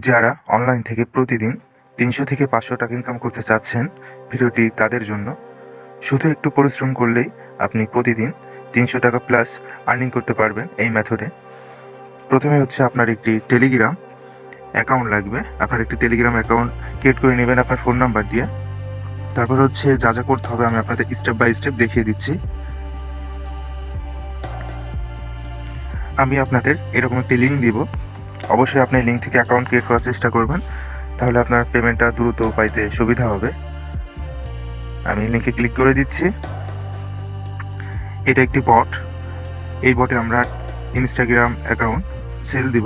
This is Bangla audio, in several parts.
যারা অনলাইন থেকে প্রতিদিন ৩০০ থেকে ৫০০ টাকা ইনকাম করতে চাচ্ছেন, ভিডিওটি তাদের জন্য। শুধু একটু পরিশ্রম করলেই আপনি প্রতিদিন ৩০০ টাকা প্লাস আর্নিং করতে পারবেন এই মেথডে। প্রথমে হচ্ছে আপনার একটি টেলিগ্রাম অ্যাকাউন্ট লাগবে। আপনার একটি টেলিগ্রাম অ্যাকাউন্ট ক্রিয়েট করে নেবেন আপনার ফোন নাম্বার দিয়ে। তারপর হচ্ছে যা যা করতে হবে আমি আপনাদের স্টেপ বাই স্টেপ দেখিয়ে দিচ্ছি। আমি আপনাদের এরকম একটি লিঙ্ক দিব, অবশ্যই আপনি লিঙ্ক থেকে অ্যাকাউন্ট ক্রিয়েট করার চেষ্টা করবেন, তাহলে আপনার পেমেন্টটা দ্রুত পাইতে সুবিধা হবে। আমি লিঙ্কে ক্লিক করে দিচ্ছি। এটা একটি বট, এই বটে আমরা ইনস্টাগ্রাম অ্যাকাউন্ট সেল দিব।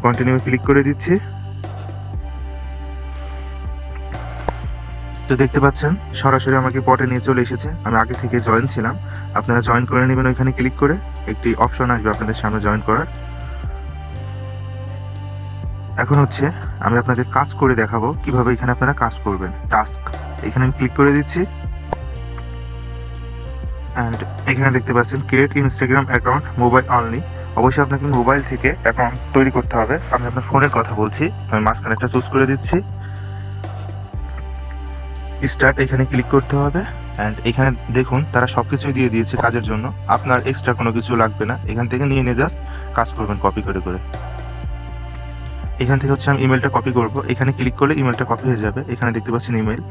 কন্টিনিউ ক্লিক করে দিচ্ছি। তো দেখতে পাচ্ছেন সরাসরি আমাকে বটে নিয়ে চলে এসেছে। আমি আগে থেকে জয়েন ছিলাম, আপনারা জয়েন করে নেবেন। ওইখানে ক্লিক করে একটি অপশন আসবে আপনাদের সামনে জয়েন করার। এখন হচ্ছে আমি আপনাদের কাজ করে দেখাবো কিভাবে এখানে আপনারা কাজ করবেন। টাস্ক, এখানে আমি ক্লিক করে দিচ্ছি। অ্যান্ড এখানে দেখতে পাচ্ছেন create Instagram account mobile only. অবশ্যই আপনাকে মোবাইল থেকে অ্যাকাউন্ট তৈরি করতে হবে। আমি আপনার ফোনের কথা বলছি, আমি মাঝখানে একটা চুজ করে দিচ্ছি। স্টার্ট, এখানে ক্লিক করতে হবে। অ্যান্ড এখানে দেখুন তারা সব কিছুই দিয়ে দিয়েছে কাজের জন্য, আপনার এক্সট্রা কোনো কিছু লাগবে না। এখান থেকে নিয়ে জাস্ট কাজ করবেন কপি করে করে। এখান থেকে হচ্ছে আমি ইমেলটা কপি করব। এখানে ক্লিক করলে ইমেলটা কপি হয়ে যাবে। এখানে দেখতে পাচ্ছেন ইমেল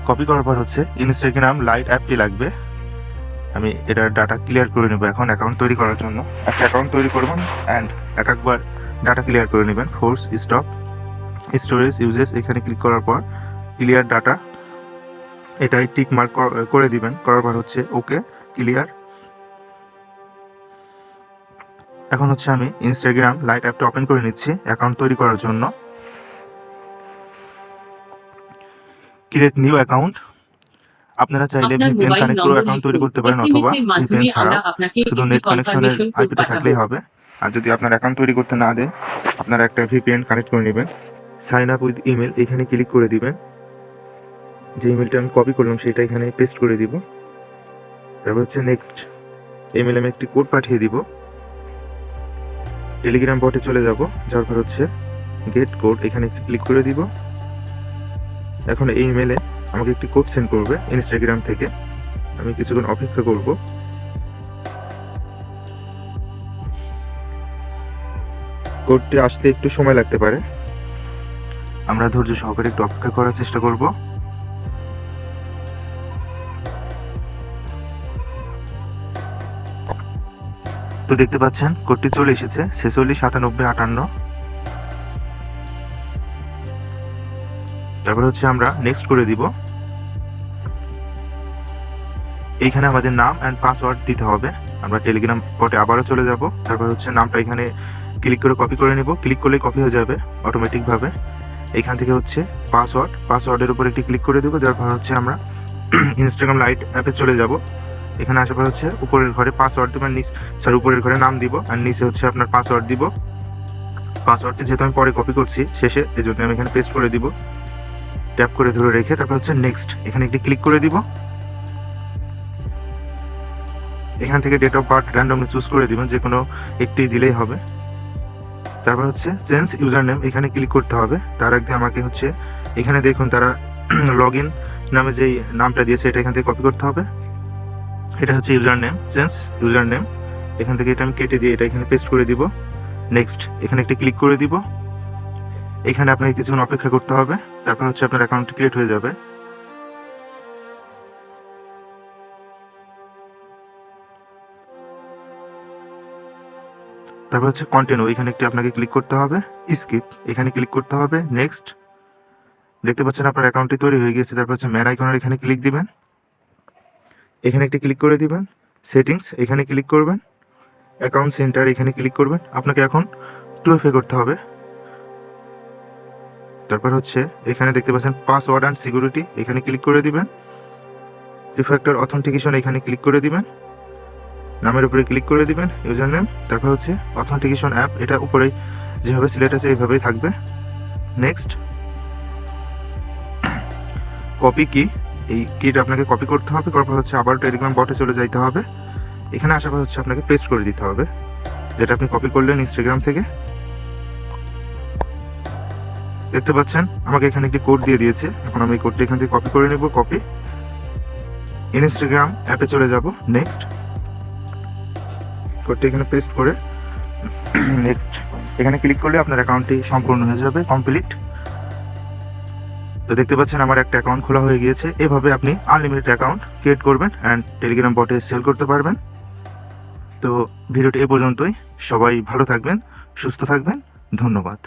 কপি করার পর হচ্ছে ইনস্টাগ্রাম লাইট অ্যাপটি লাগবে। আমি এটার ডাটা ক্লিয়ার করে নেব। এখন অ্যাকাউন্ট তৈরি করার জন্য একটা অ্যাকাউন্ট তৈরি করবেন অ্যান্ড একবার ডাটা ক্লিয়ার করে নেবেন। ফোর্স স্টপ স্টোরেজ ইউজেস, এখানে ক্লিক করার পর ক্লিয়ার ডাটা, এটাই টিক মার্ক করে দিবেন। করার পর হচ্ছে ওকে ক্লিয়ার। এখন হচ্ছে আমি ইনস্টাগ্রাম লাইট অ্যাপটা ওপেন করে নিচ্ছি অ্যাকাউন্ট তৈরি করার জন্য। ক্রিয়েট নিউ অ্যাকাউন্ট, আপনারা চাইলে ভিপিএন কানেক্ট করে অ্যাকাউন্ট তৈরি করতে পারেন, অথবা ভিপিএন ছাড়া শুধু নেট কানেকশনের আইপিটা থাকলেই হবে। আর যদি আপনার অ্যাকাউন্ট তৈরি করতে না দেয়, আপনারা একটা ভিপিএন কানেক্ট করে নেবেন। সাইন আপ উইথ ইমেল, এখানে ক্লিক করে দিবেন। যে ইমেলটা আমি কপি করলাম সেটা এখানে পেস্ট করে দিব। তারপর হচ্ছে নেক্সট, ইমেলে আমি একটি কোড পাঠিয়ে দিব। টেলিগ্রাম বটে চলে যাব, যার পর হচ্ছে গেট কোড, এখানে ক্লিক করে দিব। এখন এই ইমেলে আমাকে একটি কোড সেন্ড করবে ইনস্টাগ্রাম থেকে। আমি কিছুক্ষণ অপেক্ষা করব। কোডটি আসতে একটু সময় লাগতে পারে, আমরা ধৈর্য সহকারে একটু অপেক্ষা করার চেষ্টা করব। তো দেখতে পাচ্ছেন কোডটি চলে এসেছে 469758। তারপর হচ্ছে আমরা নেক্সট করে দিব। এইখানে আমাদের নাম অ্যান্ড পাসওয়ার্ড দিতে হবে। আমরা টেলিগ্রাম বটে আবারও চলে যাব। তারপর হচ্ছে নামটা এখানে ক্লিক করে কপি করে নেব। ক্লিক করলেই কপি হয়ে যাবে অটোমেটিকভাবে। এইখান থেকে হচ্ছে পাসওয়ার্ডের উপর একটি ক্লিক করে দেবো। দেওয়ার পর হচ্ছে আমরা ইনস্টাগ্রাম লাইট অ্যাপে চলে যাব। এখানে আসার পর হচ্ছে উপরের ঘরে পাসওয়ার্ড দেবেন, উপরের ঘরে নাম দিব আর নিচে হচ্ছে আপনার পাসওয়ার্ড দিব। পাসওয়ার্ডটি যেহেতু আমি পরে কপি করছি শেষে, এই জন্য আমি এখানে পেস্ট করে দিব। ট্যাপ করে ধরে রেখে তারপর হচ্ছে নেক্সট, এখানে একটি ক্লিক করে দিব। এখান থেকে date of birth randomly choose করে দিবেন, যে কোনো একটি দিলেই হবে। তারপর হচ্ছে চেঞ্জ ইউজার নেম, এখানে ক্লিক করতে হবে। তার আগে আমাকে হচ্ছে এখানে দেখুন তারা লগ ইন নামে যেই নামটা দিয়েছে এটা এখান থেকে কপি করতে হবে। এটা হচ্ছে user name, change user name. এখান থেকে এটা আমি কেটে দিয়ে এটা এখানে পেস্ট করে দিব। নেক্সট, এখানে একটি ক্লিক করে দিব। এখানে আপনাকে কিছুক্ষণ অপেক্ষা করতে হবে, তারপর হচ্ছে আপনার অ্যাকাউন্ট ক্রিয়েট হয়ে যাবে। তারপর হচ্ছে কন্টিনিউ, এখানে একটি আপনাকে ক্লিক করতে হবে। স্কিপ, এখানে ক্লিক করতে হবে। নেক্সট, দেখতে পাচ্ছেন আপনার অ্যাকাউন্টটি তৈরি হয়ে গেছে। তারপর হচ্ছে ম্যান আইকনের এখানে ক্লিক দিবেন, এখানে একটি ক্লিক করে দিবেন। সেটিংস, এখানে ক্লিক করবেন। অ্যাকাউন্ট সেন্টার, এখানে ক্লিক করবেন। আপনাকে এখন 2FA করতে হবে। তারপর হচ্ছে এখানে দেখতে পাচ্ছেন পাসওয়ার্ড অ্যান্ড সিকিউরিটি, এখানে ক্লিক করে দিবেন। রিফ্যাক্টর অথেন্টিকেশন, এখানে ক্লিক করে দিবেন। নামের উপরে ক্লিক করে দিবেন, ইউজার নেম। তারপর হচ্ছে অথেন্টিকেশন অ্যাপ, এটা উপরে যেভাবে সিলেক্ট আছে এইভাবেই থাকবে। নেক্সট, কপি কি, এই কিটা আপনাকে কপি করতে হবে। তারপর হচ্ছে আবার টেলিগ্রাম বটে চলে যাইতে হবে। এখানে আসার পর হচ্ছে আপনাকে পেস্ট করে দিতে হবে। যেটা আপনি কপি করলেন ইনস্টাগ্রাম থেকে। দেখতে পাচ্ছেন আমাকে এখানে একটি কোড দিয়ে দিয়েছে। এখন আমি এই কোডটা এখান থেকে কপি করে নেব, কপি, ইনস্টাগ্রাম অ্যাপে চলে যাব, নেক্সট, কোডটা এখানে পেস্ট করে নেক্সট এখানে ক্লিক করলে আপনার অ্যাকাউন্টটি সম্পূর্ণ হয়ে যাবে, কমপ্লিট। তো দেখতে পাচ্ছেন আমার একটা অ্যাকাউন্ট খোলা হয়ে গিয়েছে। এভাবে আপনি আনলিমিটেড অ্যাকাউন্ট ক্রিয়েট করবেন অ্যান্ড টেলিগ্রাম বটে সেল করতে পারবেন। তো ভিডিওটি এ পর্যন্তই। সবাই ভালো থাকবেন, সুস্থ থাকবেন, ধন্যবাদ।